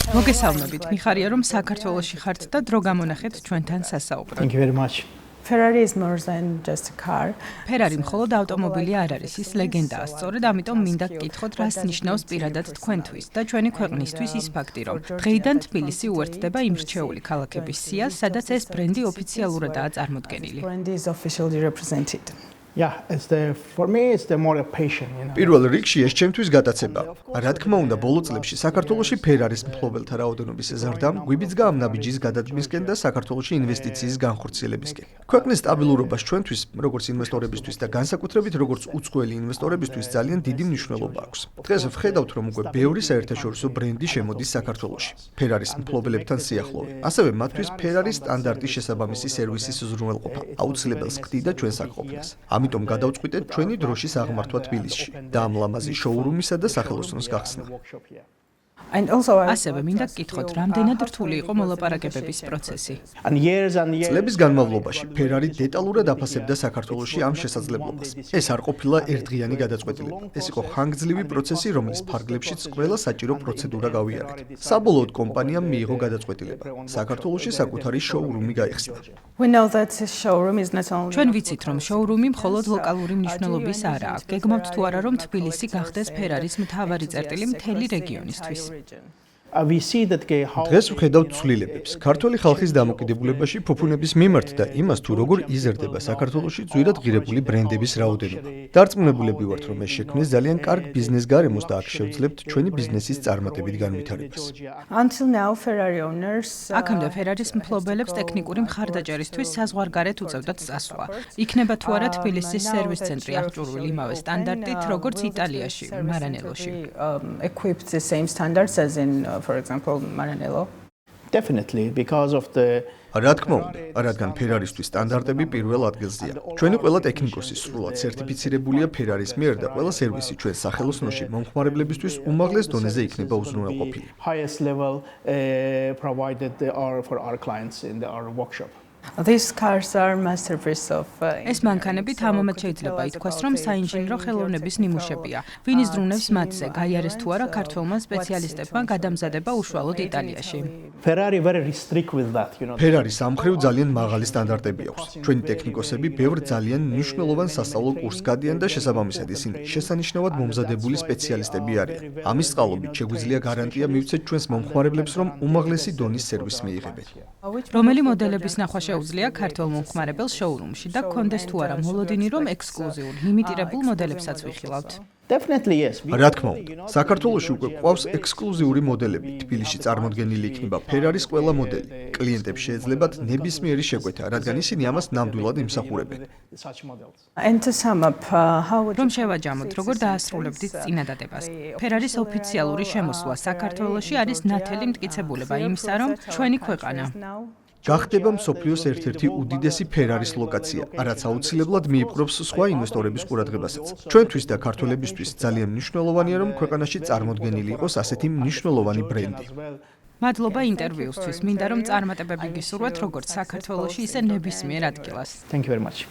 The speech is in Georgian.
მოგესალმებით, მიხარია რომ საქართველოში ხართ და დრო გამონახეთ ჩვენთან სასაუბრად. Thank you very much. Ferrari is more than just a car. Ferrari მხოლოდ ავტომობილი არ არის, ის ლეგენდაა. სწორედ ამიტომ მინდა გკითხოთ, რას ნიშნავს პირადად თქვენთვის და ჩვენი ქვეყნისთვის ის ფაქტი, რომ დღეიდან თბილისი უერთდება იმ რჩეული ქალაქების სიას, სადაც ეს ბრენდი ოფიციალურადაა წარმოდგენილი. Brand is officially represented. Yeah, for me it's the more a passion, პირველ რიგში ეს ჩემთვის გატაცებაა. რა თქმა უნდა, ბოლო წლებში საქართველოში Ferrari-ის მფლობელთა რაოდენობის ზრდამ გვიბიძგა ამ ნაბიჯის გადადგმისკენ და საქართველოში ინვესტიციის განხორციელებისკენ. ქვეყნის სტაბილურობას ჩვენთვის, როგორც ინვესტორებისთვის და განსაკუთრებით როგორც უცხოელი ინვესტორებისთვის ძალიან დიდი მნიშვნელობა აქვს. დღეს ვხედავთ, რომ უკვე ბევრი საერთაშორისო ბრენდი შემოდის საქართველოში. Ferrari-ის მფლობელებთან სიახლოვე. ასევე მათთვის Ferrari-ის სტანდარტის შესაბამისი სერვისის უზრუნველყოფა აუცილებელს ხდიდა ჩვენს აკყოფნას. ამიტომ გადავწყვიტეთ ჩვენი დროშის აღმართვა თბილისში და ამ ლამაზი შოურუმისა და სახელოსნოს გახსნა. ასევე მინდა გკითხოთ, რამდენად რთული იყო მოლაპარაკებების პროცესი. წლების განმავლობაში Ferrari დეტალურად აფასებდა საქართველოში ამ შესაძლებლობას. ეს არ ყოფილა ერთდღიანი გადაწყვეტილება. ეს იყო ხანგრძლივი პროცესი, რომლის ფარგლებშიც ყველა საჭირო პროცედურა გავიარეთ. საბოლოოდ კომპანიამ მიიღო გადაწყვეტილება. საქართველოში საკუთარი შოურუმი გაიხსნა. ჩვენ ვიცით, რომ შოურუმი მხოლოდ ლოკალური მნიშვნელობის არაა. გეგმავთ თუ არა, რომ თბილისი გახდეს Ferrari-ის მთავარი წერტილი მთელი რეგიონისთვის. დღეს ვხედავთ ცვლილებებს ქართული ხალხის დამოკიდებულებაში ფუფუნების მიმართ და იმას თუ როგორ იზრდება საქართველოში ძვირად ღირებული ბრენდების რაოდენობა. დარწმუნებულები ვართ, რომ ეს შექმნეს ძალიან კარგ ბიზნეს გარემოს და აქ შევძლებთ ჩვენი ბიზნესის წარმატებით განვითარებას. აქამდე Ferrari-ის მფლობელებს ტექნიკური მხარდაჭერისთვის საზღვარგარეთ უწევდათ წასვლა. იქნება თუ არა თბილისის სერვის ცენტრი აღჭურვილი იმავე სტანდარტით, როგორც იტალიაში, მარანელოში. As in, for example, Maranello. Definitely, because of the რა თქმა უნდა, რადგან Ferrari-ისთვის სტანდარტები პირველ ადგილზეა. ჩვენი ყველა ტექნიკოსი სრულად სერტიფიცირებულია Ferrari-ის მიერ და ყველა სერვისი ჩვენს სახელოსნოში მომხმარებლებისთვის უმაღლეს დონეზე იქნება უზრუნველყოფილი. highest level provided for our clients in our workshop. These cars are masterpiece of ეს მანქანები თამამად შეიძლება ითქვას, რომ საინჟინრო ხელოვნების ნიმუშებია. ვინ იზრუნებს მათზე, გაიარეს თუ არა ქართველმა სპეციალისტებმა გადამზადება უშუალოდ იტალიაში. Ferrari very strict with that, Ferrari-ის ამ მხრივ ძალიან მაღალი სტანდარტები აქვს. ჩვენი ტექნიკოსები ბევრ ძალიან მნიშვნელოვან სასწავლო კურსს გადიან და შესაბამისად ისინი შესანიშნავად მომზადებული სპეციალისტები არიან. ამის წყალობით შეგვიძლია გარანტია მივცეთ ჩვენს მომხმარებლებს, რომ უმაღლესი დონის სერვისს მიიღებენ. რომელი მოდელების ნახვა შეუძლია ქართულ მომხმარებელს შოურუმში და გქონდეს თუ არა მოლოდინი, რომ ექსკლუზიურ, ლიმიტირებულ მოდელებსაც ვიხილავთ. Definitely yes. რა თქმა უნდა, საქართველოში უკვე გვყავს ექსკლუზიური მოდელები. თბილისში წარმოდგენილი იქნება Ferrari-ის ყველა მოდელი. კლიენტებს შეეძლებათ ნებისმიერი შეკვეთა, რადგან ისინი ამას ნამდვილად იმსახურებენ. რომ შევაჯამოთ, როგორ დაასრულებდით წინადადებას. Ferrari-ის ოფიციალური შემოსვლა საქართველოში არის ნათელი მტკიცებულება იმისა, რომ ჩვენი ქვეყანა გახდება მსოფლიოს ერთ-ერთი უდიდესი Ferrari-ის ლოკაცია, რაც აუცილებლად მიიპყრობს სხვა ინვესტორების ყურადღებასაც. ჩვენთვის და ქართველებისთვის ძალიან მნიშვნელოვანია, რომ ქვეყანაში წარმოდგენილი იყოს ასეთი მნიშვნელოვანი ბრენდი. მადლობა ინტერვიუსთვის. მინდა რომ წარმატებები გისურვოთ როგორც საქართველოში, ისე ნებისმიერ ადგილას. Thank you very much.